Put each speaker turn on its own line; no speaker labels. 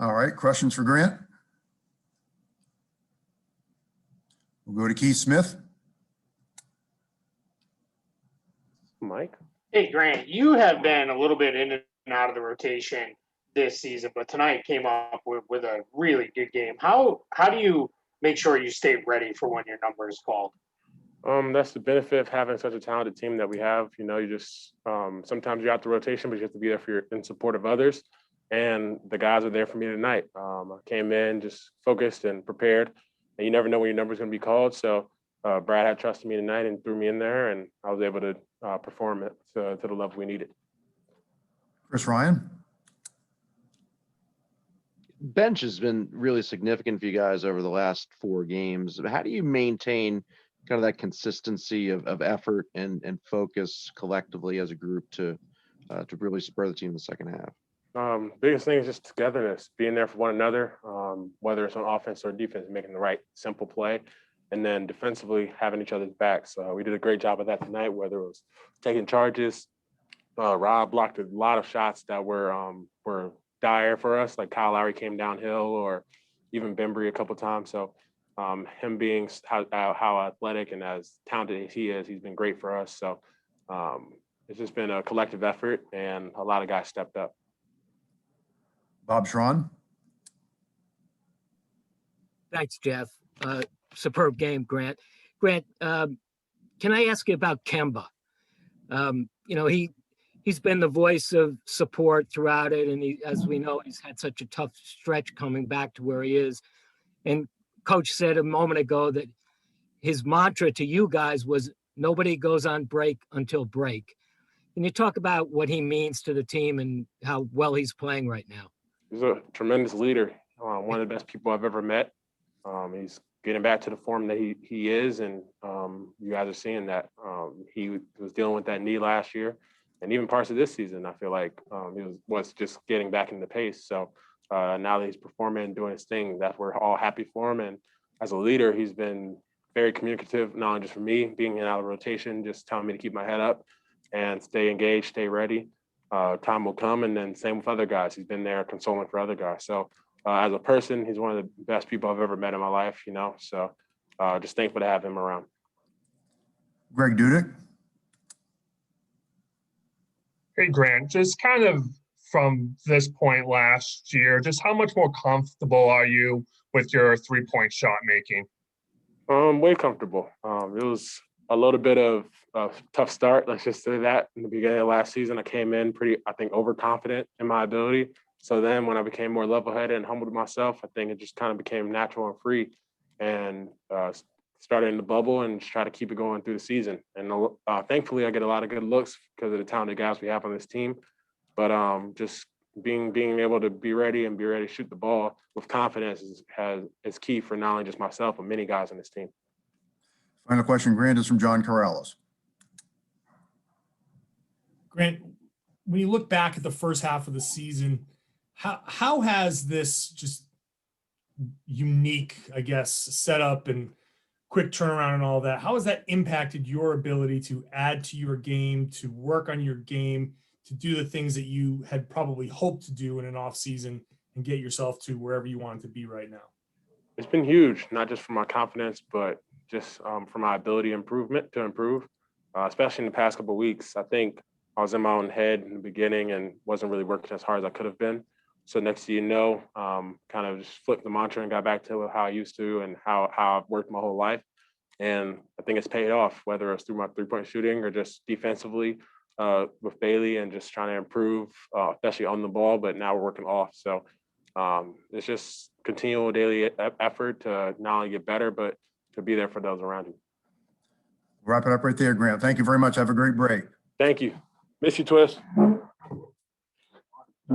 All right, questions for Grant? We'll go to Keith Smith.
Mike?
Hey, Grant, you have been a little bit in and out of the rotation this season, but tonight came up with a really good game. How do you make sure you stay ready for when your number is called?
That's the benefit of having such a talented team that we have. You know, you just sometimes you're out the rotation, but you have to be there in support of others. And the guys are there for me tonight. I came in just focused and prepared, and you never know when your number is going to be called. So Brad had trusted me tonight and threw me in there, and I was able to perform it to the level we needed.
Chris Ryan.
Bench has been really significant for you guys over the last 4 games. How do you maintain kind of that consistency of effort and focus collectively as a group to really spur the team in the second half?
Biggest thing is just togetherness, being there for one another, whether it's on offense or defense, making the right simple play, and then defensively having each other's backs. We did a great job of that tonight, whether it was taking charges. Rob blocked a lot of shots that were dire for us, like Kyle Lowry came downhill, or even Bembry a couple times. So him being how athletic and as talented as he is, he's been great for us. So it's just been a collective effort, and a lot of guys stepped up.
Bob Schron.
Thanks, Jeff. Superb game, Grant. Grant, can I ask you about Kemba? You know, he's been the voice of support throughout it, and as we know, he's had such a tough stretch coming back to where he is. And Coach said a moment ago that his mantra to you guys was nobody goes on break until break. Can you talk about what he means to the team and how well he's playing right now?
He's a tremendous leader, one of the best people I've ever met. He's getting back to the form that he is, and you guys are seeing that. He was dealing with that knee last year, and even parts of this season, I feel like he was just getting back into pace. So now that he's performing and doing his thing, that we're all happy for him. And as a leader, he's been very communicative, not only just for me, being in and out of rotation, just telling me to keep my head up and stay engaged, stay ready. Time will come, and then same with other guys. He's been there consoling for other guys. So as a person, he's one of the best people I've ever met in my life, you know. So just thankful to have him around.
Greg Dudek.
Hey, Grant, just kind of from this point last year, just how much more comfortable are you with your three-point shot making?
Way comfortable. It was a little bit of a tough start, let's just say that. In the beginning of last season, I came in pretty, I think, overconfident in my ability. So then when I became more level-headed and humble to myself, I think it just kind of became natural and free, and started in the bubble and just try to keep it going through the season. And thankfully, I get a lot of good looks because of the talented guys we have on this team. But just being able to be ready to shoot the ball with confidence is key for not only just myself, but many guys on this team.
Final question, Grant, is from John Corrales.
Grant, when you look back at the first half of the season, how has this just unique, I guess, setup and quick turnaround and all that, how has that impacted your ability to add to your game, to work on your game, to do the things that you had probably hoped to do in an off season and get yourself to wherever you want to be right now?
It's been huge, not just for my confidence, but just for my ability to improve, especially in the past couple of weeks. I think I was in my own head in the beginning and wasn't really working as hard as I could have been. So next thing you know, kind of just flipped the mantra and got back to how I used to and how I've worked my whole life. And I think it's paid off, whether it's through my three-point shooting or just defensively with Bailey and just trying to improve, especially on the ball, but now we're working off. So it's just continual daily effort to not only get better, but to be there for those around you.
Wrap it up right there, Grant. Thank you very much. Have a great break.
Thank you. Miss you, Twist.